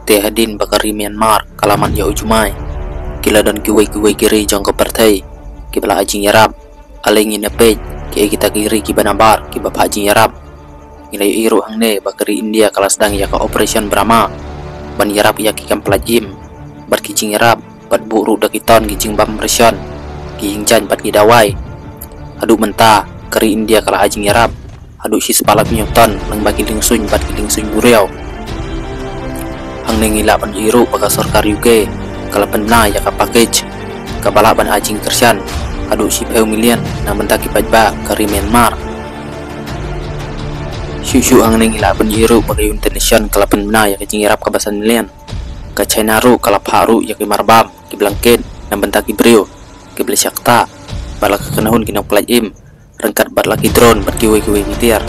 Tehadin bakari Myanmar kalaman ya ujumai kila dan kiwai kiri jangka partai kibala ajing yarab alengi nepej kita kiri kibanabar kibab ajing yarab nilai iru hangne bakari India kala sedang ya ka operation Brahma ban yarab ya ki kamplajim bat kijing yarab bat buru dakiton kijing bam resyon kijing jan bat kidawai adu menta kari India kala ajing yarab adu sis palap newton nang bagi lingsun bat kilingsun buriau hang nengila ban iru baka sarkar UK kala penna ya ka package kabala ban ajing kersian adu si peu milian na mentaki pajba kari Myanmar syusyu hang nengila ban iru baka Indonesia kala penna ya kijing yarab kabasan milian ka China ru kala paru ya ki marbam ki blangken na mentaki brio ki beli syakta bala kekenahun kinau plajim rengkat bat laki drone bat kiwai mitir